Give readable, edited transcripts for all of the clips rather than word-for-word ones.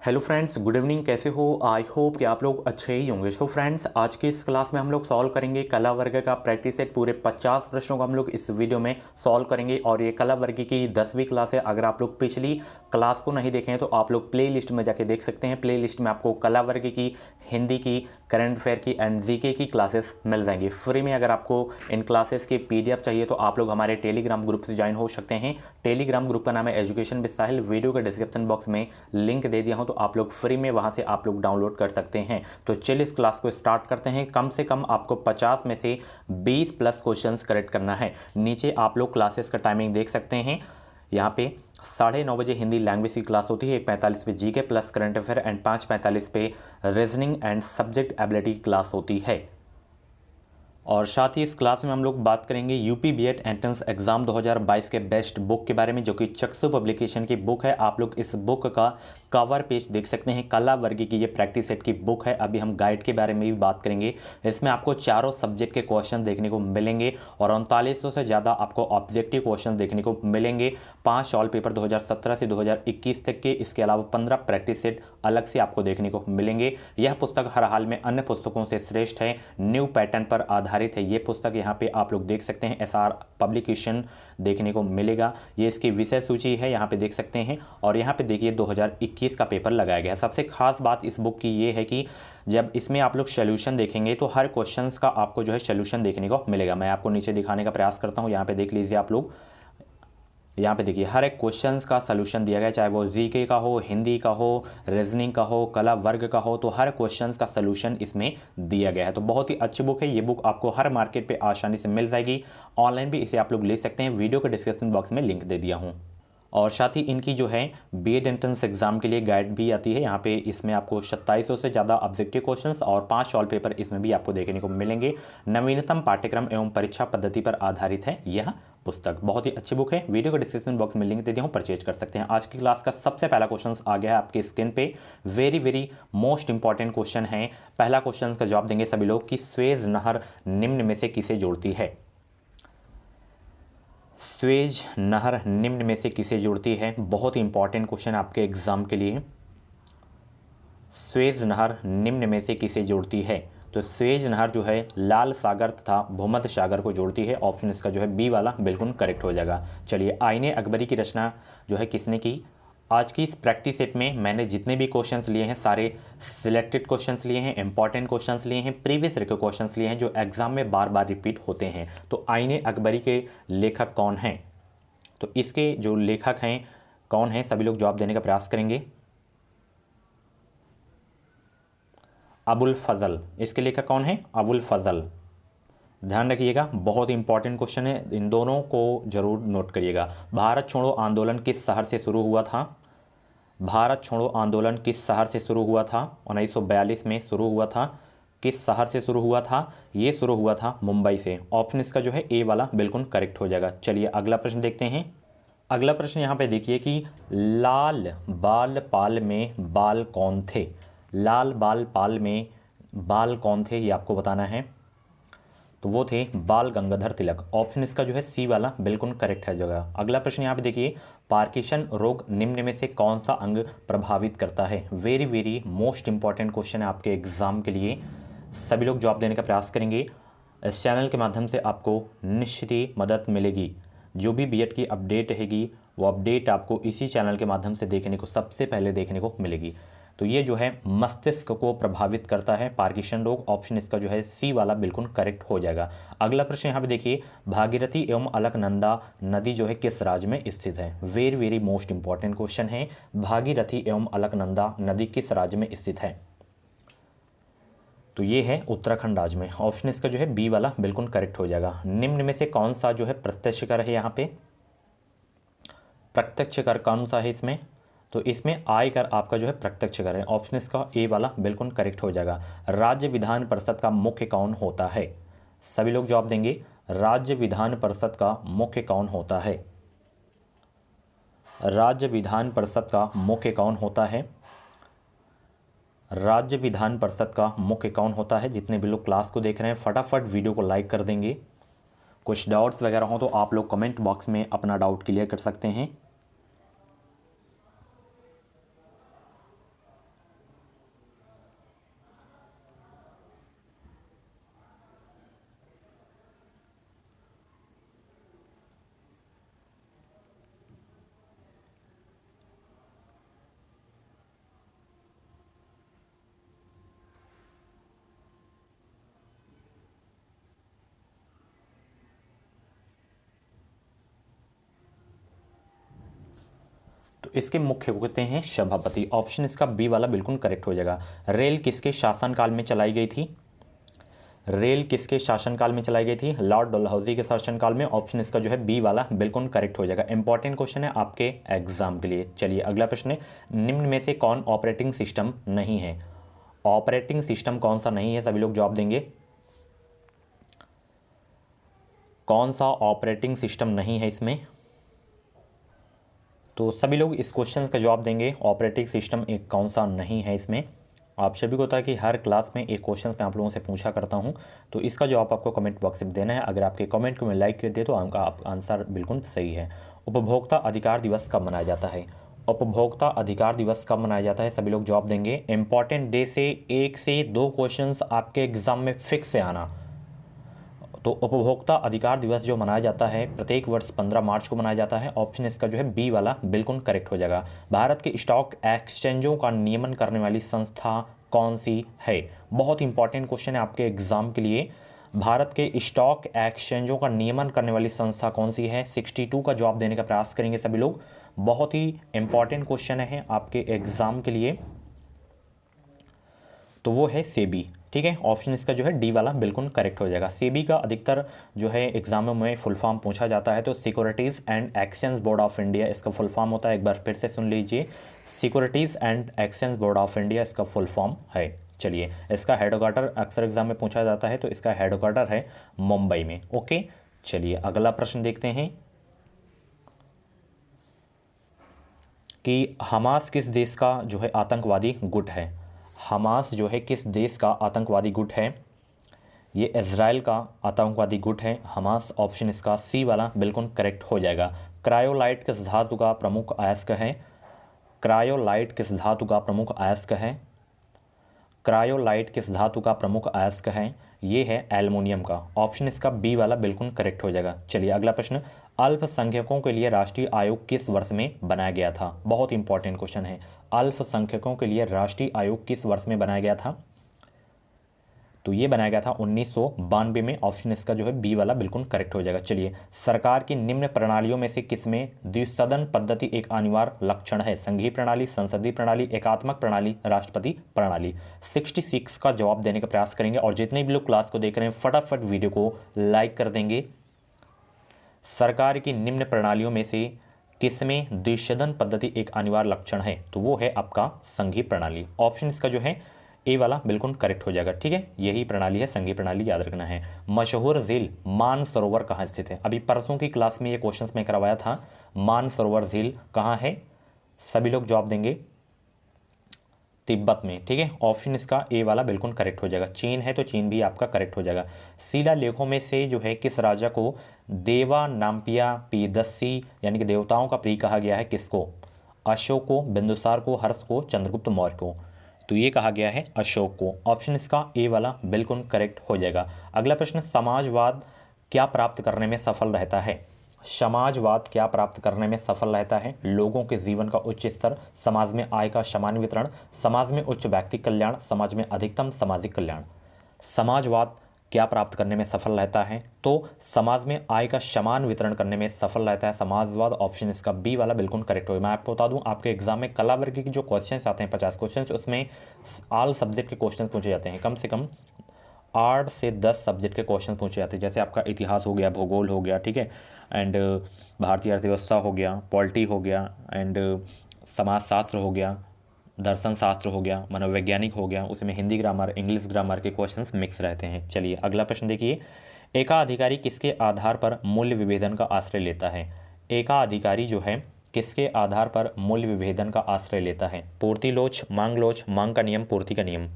Hello friends, good evening. कैसे हो? I hope कि आप लोग अच्छे ही होंगे। सो फ्रेंड्स, आज की इस क्लास में हम लोग सॉल्व करेंगे कला वर्ग का प्रैक्टिस सेट। पूरे 50 प्रश्नों को हम लोग इस वीडियो में सॉल्व करेंगे और ये कला वर्ग की 10वीं क्लास है। अगर आप लोग पिछली क्लास को नहीं देखे हैं तो आप लोग प्ले लिस्ट में जाके देख सकते हैं। प्ले लिस्ट में आपको कला वर्ग की, हिंदी की, करंट अफेयर की एंड जीके की क्लासेस मिल जाएंगी फ्री में। अगर आपको इन क्लासेस की पीडीएफ चाहिए तो आप लोग हमारे टेलीग्राम ग्रुप से ज्वाइन हो सकते हैं। टेलीग्राम ग्रुप का नाम है एजुकेशन विद साहिल। वीडियो के डिस्क्रिप्शन बॉक्स में लिंक दे दिया हूं, तो आप लोग फ्री में वहां से आप लोग डाउनलोड कर सकते हैं। तो चलिए इस क्लास को स्टार्ट करते हैं। कम से कम आपको 50 में से 20 प्लस क्वेश्चंस करेक्ट करना है। नीचे आप लोग क्लासेस का टाइमिंग देख सकते हैं। यहाँ पे 9:30 बजे हिंदी लैंग्वेज की क्लास होती है, 1:45 पे GK plus current affair and 5:45 पे रीजनिंग एंड सब्जेक्ट एबिलिटी की क्लास होती है। और साथ ही इस क्लास में हम लोग बात करेंगे यूपी बीएड एंट्रेंस एग्जाम 2022 के बेस्ट बुक के बारे में, जो कि चक्षु पब्लिकेशन की बुक है। आप लोग इस बुक का कवर पेज देख सकते हैं। कला वर्ग की ये प्रैक्टिस सेट की बुक है। अभी हम गाइड के बारे में भी बात करेंगे। इसमें आपको चारों सब्जेक्ट के क्वेश्चन देखने को मिलेंगे और 3900 से ज़्यादा आपको ऑब्जेक्टिव क्वेश्चन देखने को मिलेंगे। 5 सॉल पेपर 2017 से 2021 तक के, इसके अलावा 15 प्रैक्टिस सेट अलग से आपको देखने को मिलेंगे। यह पुस्तक हर हाल में अन्य पुस्तकों से श्रेष्ठ है, न्यू पैटर्न पर आधारित है। ये पुस्तक यहाँ पे आप लोग देख सकते हैं, एसआर पब्लिकेशन देखने को मिलेगा। ये इसकी विषय सूची है, यहाँ पे देख सकते हैं। और यहाँ पे देखिए 2021 का पेपर लगाया गया है। सबसे खास बात इस बुक की ये है कि जब इसमें आप लोग सोल्यूशन देखेंगे तो हर क्वेश्चंस का आपको जो है सोल्यूशन देखने को मिलेगा। मैं आपको नीचे दिखाने का प्रयास करता हूँ। यहाँ पे देख लीजिए आप लोग। यहाँ पे देखिए हर एक क्वेश्चंस का सलूशन दिया गया, चाहे वो जीके का हो, हिंदी का हो, रीजनिंग का हो, कला वर्ग का हो, तो हर क्वेश्चंस का सलूशन इसमें दिया गया है। तो बहुत ही अच्छी बुक है। ये बुक आपको हर मार्केट पे आसानी से मिल जाएगी। ऑनलाइन भी इसे आप लोग ले सकते हैं। वीडियो के डिस्क्रिप्शन बॉक्स में लिंक दे दिया हूँ। और साथ ही इनकी जो है बीएड एंट्रेंस एग्जाम के लिए गाइड भी आती है। यहाँ पे इसमें आपको 2700 से ज़्यादा ऑब्जेक्टिव क्वेश्चंस और 5 सॉल्व पेपर इसमें भी आपको देखने को मिलेंगे। नवीनतम पाठ्यक्रम एवं परीक्षा पद्धति पर आधारित है यह पुस्तक। बहुत ही अच्छी बुक है। वीडियो के डिस्क्रिप्शन बॉक्स में लिंक दे दिया हूँ, परचेज कर सकते हैं। आज की क्लास का सबसे पहला क्वेश्चन आ गया है आपके स्क्रीन पे। Very very most important question है। पहला क्वेश्चन का जवाब देंगे सभी लोग कि स्वेज नहर निम्न में से किसे जोड़ती है। स्वेज नहर निम्न में से किसे जोड़ती है? बहुत ही इंपॉर्टेंट क्वेश्चन आपके एग्जाम के लिए। स्वेज नहर निम्न में से किसे जोड़ती है? तो स्वेज नहर जो है लाल सागर तथा भूमध्य सागर को जोड़ती है। ऑप्शन इसका जो है बी वाला बिल्कुल करेक्ट हो जाएगा। चलिए, आईने अकबरी की रचना जो है किसने की? आज की इस प्रैक्टिस सेट में मैंने जितने भी क्वेश्चंस लिए हैं सारे सिलेक्टेड क्वेश्चंस लिए हैं, इंपॉर्टेंट क्वेश्चंस लिए हैं, प्रीवियस ईयर के क्वेश्चंस लिए हैं जो एग्जाम में बार बार रिपीट होते हैं। तो आईने अकबरी के लेखक कौन हैं? तो इसके जो लेखक हैं कौन हैं, सभी लोग जवाब देने का प्रयास करेंगे। अबुल फजल, इसके लेखक कौन है? अबुल फजल। ध्यान रखिएगा, बहुत इंपॉर्टेंट क्वेश्चन है, इन दोनों को जरूर नोट करिएगा। भारत छोड़ो आंदोलन किस शहर से शुरू हुआ था? भारत छोड़ो आंदोलन किस शहर से शुरू हुआ था? 1942 में शुरू हुआ था। किस शहर से शुरू हुआ था? ये शुरू हुआ था मुंबई से। ऑप्शन इसका जो है ए वाला बिल्कुल करेक्ट हो जाएगा। चलिए अगला प्रश्न देखते हैं। अगला प्रश्न यहाँ पे देखिए कि लाल बाल पाल में बाल कौन थे? लाल बाल पाल में बाल कौन थे ये आपको बताना है। तो वो थे बाल गंगाधर तिलक। ऑप्शन इसका जो है सी वाला बिल्कुल करेक्ट है जगह। अगला प्रश्न यहाँ पे देखिए, पार्किंसन रोग निम्न में से कौन सा अंग प्रभावित करता है? Very very most important question है आपके एग्जाम के लिए। सभी लोग जवाब देने का प्रयास करेंगे। इस चैनल के माध्यम से आपको निश्चित ही मदद मिलेगी। जो भी बीएड की अपडेट रहेगी वो अपडेट आपको इसी चैनल के माध्यम से देखने को सबसे पहले देखने को मिलेगी। तो ये जो है मस्तिष्क को प्रभावित करता है पार्किंसन रोग। ऑप्शन इसका जो है सी वाला बिल्कुल करेक्ट हो जाएगा। अगला प्रश्न यहाँ पे देखिए, भागीरथी एवं अलकनंदा नदी जो है किस राज्य में स्थित है? Very very most important question है। भागीरथी एवं अलकनंदा नदी किस राज्य में स्थित है? तो ये है उत्तराखंड राज्य में। ऑप्शन इसका जो है बी वाला बिल्कुल करेक्ट हो जाएगा। निम्न में से कौन सा जो है प्रत्यक्ष कर है? यहाँ पे प्रत्यक्ष कर कौन सा है इसमें? तो इसमें आय कर आपका जो है प्रत्यक्ष कर है। ऑप्शन इसका ए वाला बिल्कुल करेक्ट हो जाएगा। राज्य विधान परिषद का मुख्य कौन होता है? सभी लोग जवाब देंगे। राज्य विधान परिषद का मुख्य कौन होता है? राज्य विधान परिषद का मुख्य कौन होता है? राज्य विधान परिषद का मुख्य कौन होता है? जितने भी लोग क्लास को देख रहे हैं फटाफट वीडियो को लाइक कर देंगे। कुछ डाउट्स वगैरह हो तो आप लोग कमेंट बॉक्स में अपना डाउट क्लियर कर सकते हैं। तो इसके मुख्य होते हैं सभापति। ऑप्शन इसका बी वाला बिल्कुल करेक्ट हो जाएगा। रेल किसके शासनकाल में चलाई गई थी? रेल किसके शासनकाल में चलाई गई थी? लॉर्ड डलहौजी के शासनकाल में। ऑप्शन इसका जो है बी वाला बिल्कुल करेक्ट हो जाएगा। इंपॉर्टेंट क्वेश्चन है आपके एग्जाम के लिए। चलिए अगला प्रश्न है, निम्न में से कौन ऑपरेटिंग सिस्टम नहीं है? ऑपरेटिंग सिस्टम कौन सा नहीं है? सभी लोग जवाब देंगे। कौन सा ऑपरेटिंग सिस्टम नहीं है इसमें? तो सभी लोग इस क्वेश्चन का जवाब देंगे। ऑपरेटिंग सिस्टम एक कौन सा नहीं है इसमें? आप सभी को होता है कि हर क्लास में एक क्वेश्चन मैं आप लोगों से पूछा करता हूं, तो इसका जवाब आपको कमेंट बॉक्स में देना है। अगर आपके कमेंट को मैं लाइक कर दिए तो आपका आंसर बिल्कुल सही है। उपभोक्ता अधिकार दिवस कब मनाया जाता है? उपभोक्ता अधिकार दिवस कब मनाया जाता है? सभी लोग जवाब देंगे। इंपॉर्टेंट डे से 1 से 2 क्वेश्चन आपके एग्जाम में फिक्स से आना। तो उपभोक्ता अधिकार दिवस जो मनाया जाता है प्रत्येक वर्ष 15 मार्च को मनाया जाता है। ऑप्शन इसका जो है बी वाला बिल्कुल करेक्ट हो जाएगा। भारत के स्टॉक एक्सचेंजों का नियमन करने वाली संस्था कौन सी है? बहुत इंपॉर्टेंट क्वेश्चन है आपके एग्जाम के लिए। भारत के स्टॉक एक्सचेंजों का नियमन करने वाली संस्था कौन सी है? 62 का जवाब देने का प्रयास करेंगे सभी लोग। बहुत ही इंपॉर्टेंट क्वेश्चन है आपके एग्जाम के लिए। तो वो है सेबी। ठीक है, ऑप्शन इसका जो है डी वाला बिल्कुल करेक्ट हो जाएगा। सेबी का अधिकतर जो है एग्जामों में फुल फॉर्म पूछा जाता है, तो securities and exchange board of India इसका फुल फॉर्म होता है। एक बार फिर से सुन लीजिए, securities and exchange board of India इसका फुल फॉर्म है। चलिए, इसका हेडक्वार्टर अक्सर एग्जाम में पूछा जाता है, तो इसका हेडक्वार्टर है मुंबई में। ओके, चलिए अगला प्रश्न देखते हैं कि हमास किस देश का जो है आतंकवादी गुट है? हमास जो है किस देश का आतंकवादी गुट है? ये इज़राइल का आतंकवादी गुट है हमास। ऑप्शन इसका सी वाला बिल्कुल करेक्ट हो जाएगा। क्रायोलाइट किस धातु का प्रमुख अयस्क है? क्रायोलाइट किस धातु का प्रमुख अयस्क है? क्रायोलाइट किस धातु का प्रमुख अयस्क है? ये है एल्युमिनियम का। ऑप्शन इसका बी वाला बिल्कुल करेक्ट हो जाएगा। चलिए अगला प्रश्न, अल्पसंख्यकों के लिए राष्ट्रीय आयोग किस वर्ष में बनाया गया था? बहुत इंपॉर्टेंट क्वेश्चन है। अल्पसंख्यकों के लिए राष्ट्रीय आयोग किस वर्ष में बनाया गया था? तो ये बनाया गया था 1992 में। ऑप्शन इसका जो है बी वाला बिल्कुल करेक्ट हो जाएगा। चलिए, सरकार की निम्न प्रणालियों में से किसमें द्विसदन पद्धति एक अनिवार्य लक्षण है? संघीय प्रणाली, संसदीय प्रणाली, एकात्मक प्रणाली, राष्ट्रपति प्रणाली। 66 का जवाब देने का प्रयास करेंगे, और जितने भी लोग क्लास को देख रहे हैं फटाफट वीडियो को लाइक कर देंगे। सरकार की निम्न प्रणालियों में से किसमें द्विसदन पद्धति एक अनिवार्य लक्षण है? तो वो है आपका संघीय प्रणाली। ऑप्शन इसका जो है ए वाला बिल्कुल करेक्ट हो जाएगा। ठीक है, यही प्रणाली है, संघीय प्रणाली, याद रखना है। मशहूर झील मानसरोवर कहाँ स्थित है? अभी परसों की क्लास में ये क्वेश्चंस मैं करवाया था। मानसरोवर झील कहाँ है? सभी लोग जवाब देंगे तिब्बत में। ठीक है, ऑप्शन इसका ए वाला बिल्कुल करेक्ट हो जाएगा। चीन है तो चीन भी आपका करेक्ट हो जाएगा। शिलालेखों में से जो है किस राजा को देवा नाम्पिया पीदस्सी यानी कि देवताओं का प्रिय कहा गया है? किसको? अशोक को, बिंदुसार को, हर्ष को, चंद्रगुप्त मौर्य को। तो ये कहा गया है अशोक को। ऑप्शन इसका ए वाला बिल्कुल करेक्ट हो जाएगा। अगला प्रश्न, समाजवाद क्या प्राप्त करने में सफल रहता है? समाजवाद क्या प्राप्त करने में सफल रहता है? लोगों के जीवन का उच्च स्तर, समाज में आय का समान वितरण, समाज में उच्च व्यक्तिगत कल्याण, समाज में अधिकतम सामाजिक कल्याण। समाजवाद क्या प्राप्त करने में सफल रहता है? तो समाज में आय का समान वितरण करने में सफल रहता है समाजवाद। ऑप्शन इसका बी वाला बिल्कुल करेक्ट होगा। मैं आपको बता दूं, आपके एग्जाम में कला वर्ग की जो क्वेश्चंस आते हैं 50 क्वेश्चंस, उसमें ऑल सब्जेक्ट के क्वेश्चन पूछे जाते हैं। कम से कम 8 से 10 सब्जेक्ट के क्वेश्चन पूछे जाते हैं। जैसे आपका इतिहास हो गया, भूगोल हो गया, ठीक है, एंड भारतीय अर्थव्यवस्था हो गया, पॉलिटी हो गया, एंड समाजशास्त्र हो गया, दर्शन शास्त्र हो गया, मनोवैज्ञानिक हो गया, उसमें हिंदी ग्रामर, इंग्लिश ग्रामर के क्वेश्चंस मिक्स रहते हैं। चलिए अगला प्रश्न देखिए, एकाधिकारी किसके आधार पर मूल्य विभेदन का आश्रय लेता है? एकाधिकारी जो है किसके आधार पर मूल्य विभेदन का आश्रय लेता है? पूर्ति लोच, मांग लोच, मांग का नियम, पूर्ति का नियम।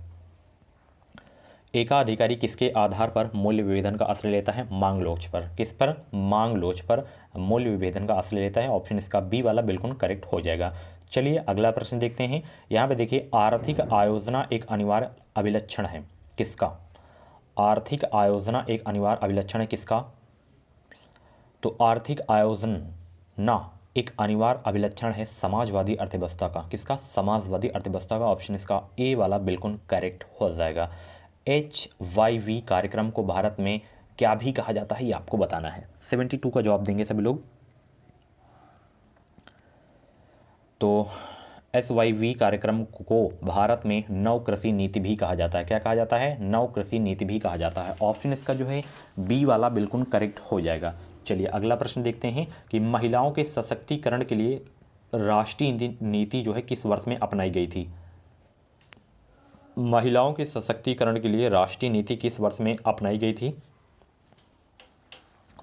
एकाधिकारी किसके आधार पर मूल्य विभेदन का आश्रय लेता है? मांग लोच पर। किस पर? मांग लोच पर मूल्य विभेदन का आश्रय लेता है। ऑप्शन इसका बी वाला बिल्कुल करेक्ट हो जाएगा। चलिए अगला प्रश्न देखते हैं। यहाँ पे देखिए, आर्थिक आयोजना एक अनिवार्य अभिलक्षण है किसका? आर्थिक आयोजना एक अनिवार्य अभिलक्षण है किसका? तो आर्थिक आयोजना एक अनिवार्य अभिलक्षण है समाजवादी अर्थव्यवस्था का। किसका? समाजवादी अर्थव्यवस्था का। ऑप्शन इसका ए वाला बिल्कुल करेक्ट हो जाएगा। HYV कार्यक्रम को भारत में क्या भी कहा जाता है, ये आपको बताना है। 72 का जवाब देंगे सभी लोग। तो SYV कार्यक्रम को भारत में नव कृषि नीति भी कहा जाता है। क्या कहा जाता है? नव कृषि नीति भी कहा जाता है। ऑप्शन इसका जो है बी वाला बिल्कुल करेक्ट हो जाएगा। चलिए अगला प्रश्न देखते हैं कि महिलाओं के सशक्तिकरण के लिए राष्ट्रीय नीति जो है किस वर्ष में अपनाई गई थी? महिलाओं के सशक्तिकरण के लिए राष्ट्रीय नीति किस वर्ष में अपनाई गई थी?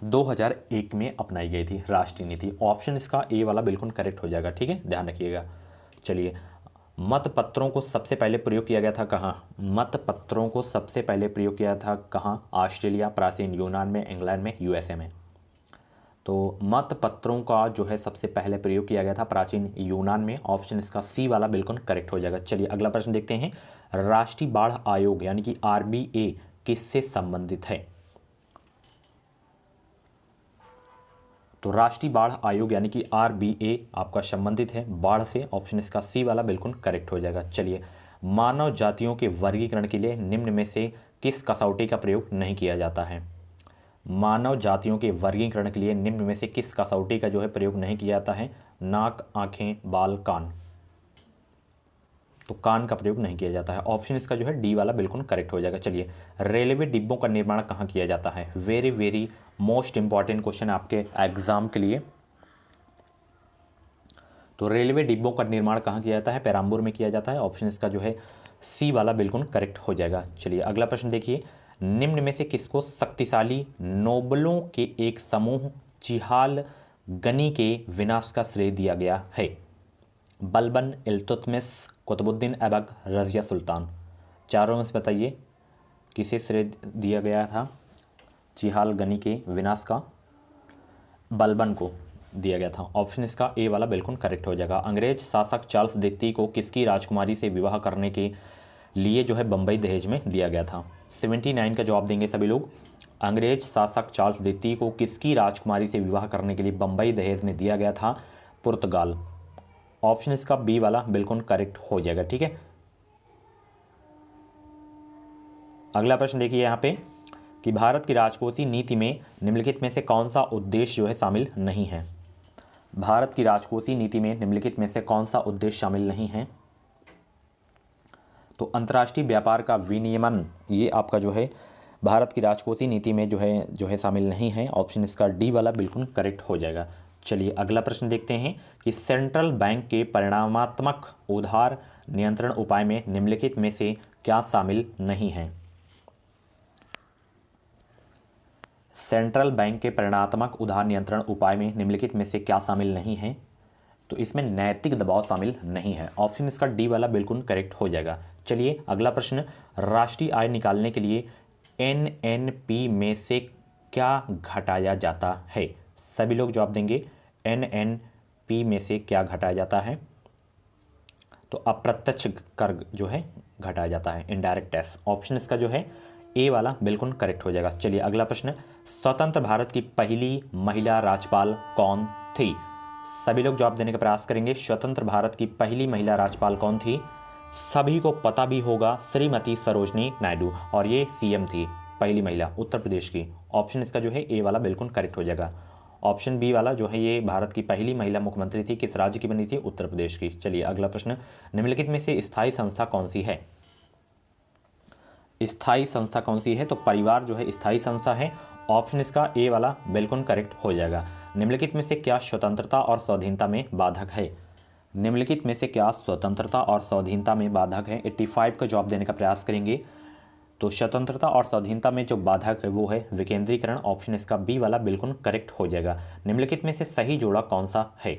2001 में अपनाई गई थी राष्ट्रीय नीति। ऑप्शन इसका ए वाला बिल्कुल करेक्ट हो जाएगा। ठीक है, ध्यान रखिएगा। चलिए, मतपत्रों को सबसे पहले प्रयोग किया गया था कहाँ? मतपत्रों को सबसे पहले प्रयोग किया था कहाँ? ऑस्ट्रेलिया, प्राचीन यूनान में, इंग्लैंड में, यूएसए में। तो मतपत्रों का जो है सबसे पहले प्रयोग किया गया था प्राचीन यूनान में। ऑप्शन इसका सी वाला बिल्कुल करेक्ट हो जाएगा। चलिए अगला प्रश्न देखते हैं। राष्ट्रीय बाढ़ आयोग यानी कि RBA किससे संबंधित है? तो राष्ट्रीय बाढ़ आयोग यानी कि RBA आपका संबंधित है बाढ़ से। ऑप्शन इसका सी वाला बिल्कुल करेक्ट हो जाएगा। चलिए, मानव जातियों के वर्गीकरण के लिए निम्न में से किस कसौटी का प्रयोग नहीं किया जाता है? मानव जातियों के वर्गीकरण के लिए निम्न में से किस कसौटी का जो है प्रयोग नहीं किया जाता है? नाक, आंखें, बाल, कान। तो कान का प्रयोग नहीं किया जाता है। ऑप्शन इसका जो है डी वाला बिल्कुल करेक्ट हो जाएगा। चलिए, रेलवे डिब्बों का निर्माण कहाँ किया जाता है? Very very most important question आपके एग्जाम के लिए। तो रेलवे डिब्बों का निर्माण कहाँ किया जाता है? पेराम्बूर में किया जाता है। ऑप्शन इसका जो है सी वाला बिल्कुल करेक्ट हो जाएगा। चलिए अगला प्रश्न देखिए। निम्न में से किसको शक्तिशाली नोबलों के एक समूह चिहाल गनी के विनाश का श्रेय दिया गया है? बलबन, इल्तुतमिश, कुतुबुद्दीन ऐबक, रज़िया सुल्तान। चारों में से बताइए किसे श्रेय दिया गया था चिहाल गनी के विनाश का? बलबन को दिया गया था। ऑप्शन इसका ए वाला बिल्कुल करेक्ट हो जाएगा। अंग्रेज शासक चार्ल्स द्वितीय को किसकी राजकुमारी से विवाह करने के लिए जो है बम्बई दहेज में दिया गया था? 79 का जवाब देंगे सभी लोग। अंग्रेज शासक चार्ल्स द्वितीय को किसकी राजकुमारी से विवाह करने के लिए बम्बई दहेज में दिया गया था? पुर्तगाल। ऑप्शन इसका बी वाला बिल्कुल करेक्ट हो जाएगा। ठीक है, अगला प्रश्न देखिए यहाँ पे कि भारत की राजकोषीय नीति में निम्नलिखित में से कौन सा उद्देश्य जो है शामिल नहीं है? भारत की राजकोषीय नीति में निम्नलिखित में से कौन सा उद्देश्य शामिल नहीं है? तो अंतर्राष्ट्रीय व्यापार का विनियमन ये आपका जो है भारत की राजकोषीय नीति में जो है शामिल नहीं है। ऑप्शन इसका डी वाला बिल्कुल करेक्ट हो जाएगा। चलिए अगला प्रश्न देखते हैं कि सेंट्रल बैंक के परिणामात्मक उधार नियंत्रण उपाय में निम्नलिखित में से क्या शामिल नहीं है? सेंट्रल बैंक के परिणामात्मक उधार नियंत्रण उपाय में निम्नलिखित में से क्या शामिल नहीं है? तो इसमें नैतिक दबाव शामिल नहीं है। ऑप्शन इसका डी वाला बिल्कुल करेक्ट हो जाएगा। चलिए अगला प्रश्न, राष्ट्रीय आय निकालने के लिए NNP में से क्या घटाया जाता है? सभी लोग जवाब देंगे। NNP में से क्या घटाया जाता है? तो अप्रत्यक्ष कर जो है घटाया जाता है, इनडायरेक्ट टैक्स। ऑप्शन इसका जो है ए वाला बिल्कुल करेक्ट हो जाएगा। चलिए अगला प्रश्न, स्वतंत्र भारत की पहली महिला राज्यपाल कौन थी? सभी लोग जवाब देने का प्रयास करेंगे। स्वतंत्र भारत की पहली महिला राज्यपाल कौन थी? सभी को पता भी होगा, श्रीमती सरोजनी नायडू, और ये CM थी, पहली महिला उत्तर प्रदेश की। ऑप्शन इसका जो है ए वाला बिल्कुल करेक्ट हो जाएगा। ऑप्शन बी वाला जो है ये भारत की पहली महिला मुख्यमंत्री थी, किस राज्य की बनी थी? उत्तर प्रदेश की। चलिए अगला प्रश्न, निम्नलिखित में से स्थायी संस्था कौन सी है? स्थायी संस्था कौन सी है? तो परिवार जो है स्थायी संस्था है। ऑप्शन इसका ए वाला बिल्कुल करेक्ट हो जाएगा। निम्नलिखित में से क्या स्वतंत्रता और स्वाधीनता में बाधक है? निम्नलिखित में से क्या स्वतंत्रता और स्वाधीनता में बाधक है? 85 का जवाब देने का प्रयास करेंगे। तो स्वतंत्रता और स्वाधीनता में जो बाधक है वो है विकेंद्रीकरण। ऑप्शन इसका बी वाला बिल्कुल करेक्ट हो जाएगा। निम्नलिखित में से सही जोड़ा कौन सा है?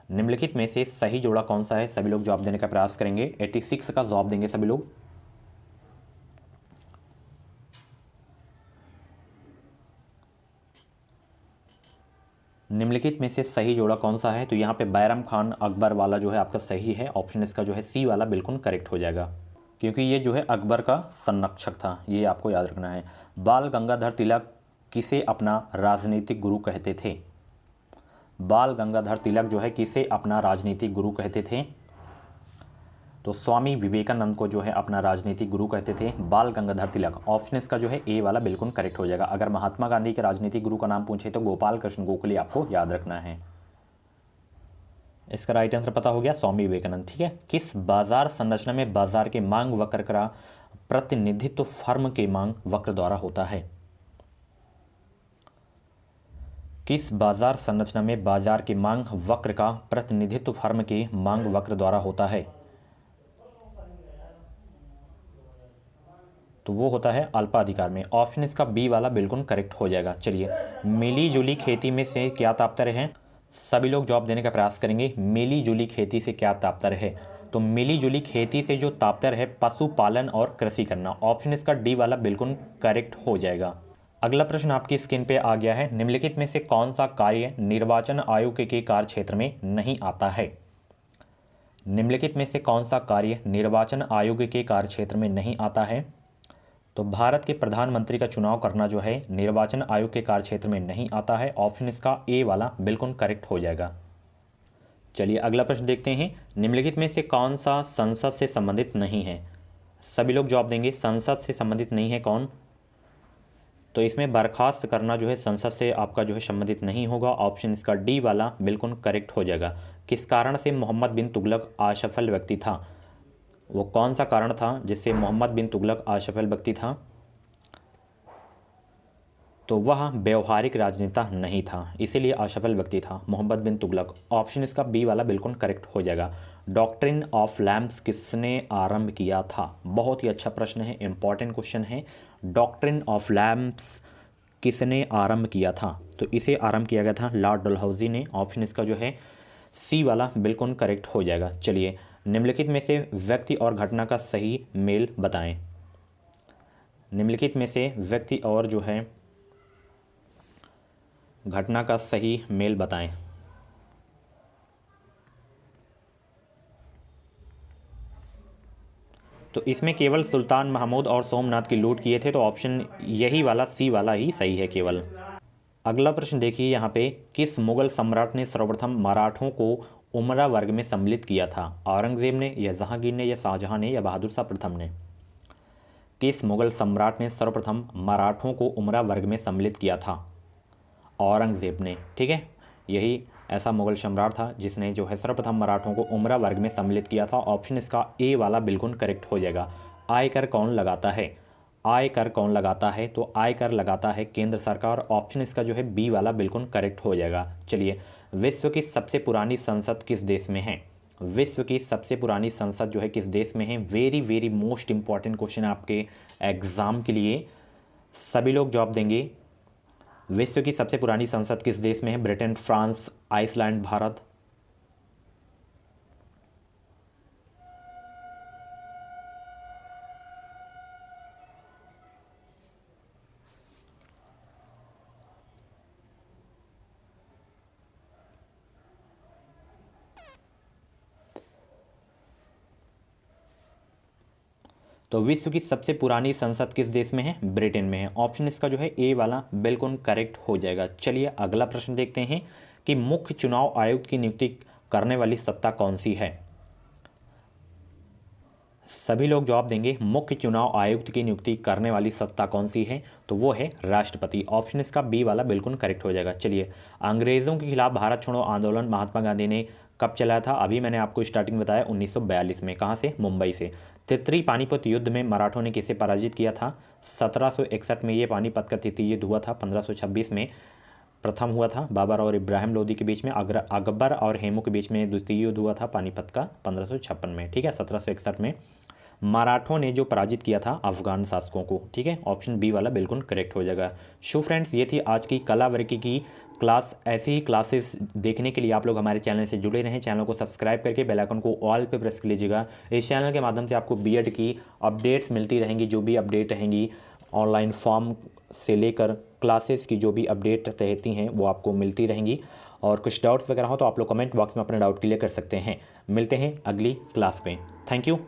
निम्नलिखित में से सही जोड़ा कौन सा है? सभी लोग जवाब देने का प्रयास करेंगे। 86 का जवाब देंगे सभी लोग। निम्नलिखित में से सही जोड़ा कौन सा है? तो यहाँ पे बैरम खान अकबर वाला जो है आपका सही है। ऑप्शन इसका जो है सी वाला बिल्कुल करेक्ट हो जाएगा, क्योंकि ये जो है अकबर का संरक्षक था, ये आपको याद रखना है। बाल गंगाधर तिलक किसे अपना राजनीतिक गुरु कहते थे? बाल गंगाधर तिलक जो है किसे अपना राजनीतिक गुरु कहते थे? तो स्वामी विवेकानंद को जो है अपना राजनीतिक गुरु कहते थे बाल गंगाधर तिलक। ऑप्शन इसका जो है ए वाला बिल्कुल करेक्ट हो जाएगा। अगर महात्मा गांधी के राजनीतिक गुरु का नाम पूछे तो गोपाल कृष्ण गोखले आपको याद रखना है। इसका राइट आंसर पता हो गया, स्वामी विवेकानंद। ठीक है, किस बाजार संरचना में बाजार के मांग वक्र का प्रतिनिधित्व फर्म के मांग वक्र द्वारा होता है? किस बाजार संरचना में बाजार के मांग वक्र का प्रतिनिधित्व फर्म के मांग वक्र द्वारा होता है? तो वो होता है अल्पाधिकार में। ऑप्शन इसका बी वाला बिल्कुल करेक्ट हो जाएगा। चलिए, मिली जुली खेती में से क्या तात्पर्य है? सभी लोग जवाब देने का प्रयास करेंगे। मिली जुली खेती से क्या तात्पर्य है? तो मिली जुली खेती से जो तात्पर्य है पशुपालन और कृषि करना। ऑप्शन इसका डी वाला बिल्कुल करेक्ट हो जाएगा। अगला प्रश्न आपकी स्क्रीन पे आ गया है। निम्नलिखित में से कौन सा कार्य निर्वाचन आयोग के कार्य क्षेत्र में नहीं आता है? निम्नलिखित में से कौन सा कार्य निर्वाचन आयोग के कार्य क्षेत्र में नहीं आता है? तो भारत के प्रधानमंत्री का चुनाव करना जो है निर्वाचन आयोग के कार्य क्षेत्र में नहीं आता है। ऑप्शन इसका ए वाला बिल्कुल करेक्ट हो जाएगा। चलिए अगला प्रश्न देखते हैं। निम्नलिखित में से कौन सा संसद से संबंधित नहीं है? सभी लोग जवाब देंगे। संसद से संबंधित नहीं है कौन? तो इसमें बर्खास्त करना जो है संसद से आपका जो है संबंधित नहीं होगा। ऑप्शन इसका डी वाला बिल्कुल करेक्ट हो जाएगा। किस कारण से मोहम्मद बिन तुगलक असफल व्यक्ति था? वो कौन सा कारण था जिससे मोहम्मद बिन तुगलक असफल व्यक्ति था? तो वह व्यवहारिक राजनेता नहीं था, इसीलिए असफल व्यक्ति था मोहम्मद बिन तुगलक। ऑप्शन इसका बी वाला बिल्कुल करेक्ट हो जाएगा। डॉक्ट्रिन ऑफ लैम्प्स किसने आरंभ किया था? बहुत ही अच्छा प्रश्न है, इंपॉर्टेंट क्वेश्चन है। डॉक्ट्रिन ऑफ लैम्प्स किसने आरंभ किया था? तो इसे आरंभ किया गया था लॉर्ड डलहौजी ने। ऑप्शन इसका जो है सी वाला बिल्कुल करेक्ट हो जाएगा। चलिए, निम्नलिखित में से व्यक्ति और घटना का सही मेल बताएं। निम्नलिखित में से व्यक्ति और जो है घटना का सही मेल बताएं। तो इसमें केवल सुल्तान महमूद और सोमनाथ की लूट किए थे, तो ऑप्शन यही वाला सी वाला ही सही है केवल। अगला प्रश्न देखिए यहाँ पे, किस मुगल सम्राट ने सर्वप्रथम मराठों को उमरा वर्ग में सम्मिलित किया था? औरंगजेब ने, या जहांगीर ने, या शाहजहां ने, या बहादुर शाह प्रथम ने? किस मुगल सम्राट ने सर्वप्रथम मराठों को उमरा वर्ग में सम्मिलित किया था? औरंगजेब ने। ठीक है, यही ऐसा मुगल सम्राट था जिसने जो है सर्वप्रथम मराठों को उमरा वर्ग में सम्मिलित किया था। ऑप्शन इसका ए वाला बिल्कुल करेक्ट हो जाएगा। आयकर कौन लगाता है? आयकर कौन लगाता है? तो आयकर लगाता है केंद्र सरकार। ऑप्शन इसका जो है बी वाला बिल्कुल करेक्ट हो जाएगा। चलिए, विश्व की सबसे पुरानी संसद किस देश में है? विश्व की सबसे पुरानी संसद जो है किस देश में है? Very very most important question आपके एग्जाम के लिए। सभी लोग जवाब देंगे। विश्व की सबसे पुरानी संसद किस देश में है? Britain, France, Iceland, Bharat? तो विश्व की सबसे पुरानी संसद किस देश में है? ब्रिटेन में है। ऑप्शन इसका जो है ए वाला बिल्कुल करेक्ट हो जाएगा। चलिए अगला प्रश्न देखते हैं कि मुख्य चुनाव आयुक्त की नियुक्ति करने वाली सत्ता कौन सी है? सभी लोग जवाब देंगे। मुख्य चुनाव आयुक्त की नियुक्ति करने वाली सत्ता कौन सी है? तो वो है राष्ट्रपति। ऑप्शन इसका बी वाला बिल्कुल करेक्ट हो जाएगा। चलिए, अंग्रेज़ों के खिलाफ भारत छोड़ो आंदोलन महात्मा गांधी ने कब चलाया था? अभी मैंने आपको स्टार्टिंग बताया 1942 में। कहाँ से? मुंबई से। तृतीय पानीपत युद्ध में मराठों ने किसे पराजित किया था? 1761 में ये पानीपत का तृतीय युद्ध हुआ था। 1526 में प्रथम हुआ था बाबर और इब्राहिम लोदी के बीच में। अकबर और हेमू के बीच में द्वितीय युद्ध हुआ था पानीपत का 1556 में। ठीक है, 1761 में मराठों ने जो पराजित किया था अफगान शासकों को। ठीक है, ऑप्शन बी वाला बिल्कुल करेक्ट हो जाएगा। शो फ्रेंड्स, ये थी आज की कला वर्ग की क्लास। ऐसी ही क्लासेस देखने के लिए आप लोग हमारे चैनल से जुड़े रहें। चैनल को सब्सक्राइब करके बेल आइकन को ऑल पे प्रेस कर लीजिएगा। इस चैनल के माध्यम से आपको बीएड की अपडेट्स मिलती रहेंगी। जो भी अपडेट रहेंगी ऑनलाइन फॉर्म से लेकर क्लासेस की जो भी अपडेट रहती हैं वो आपको मिलती रहेंगी। और कुछ डाउट्स वगैरह हो तो आप लोग कमेंट बॉक्स में अपना डाउट क्लियर कर सकते हैं। मिलते हैं अगली क्लास में। Thank you.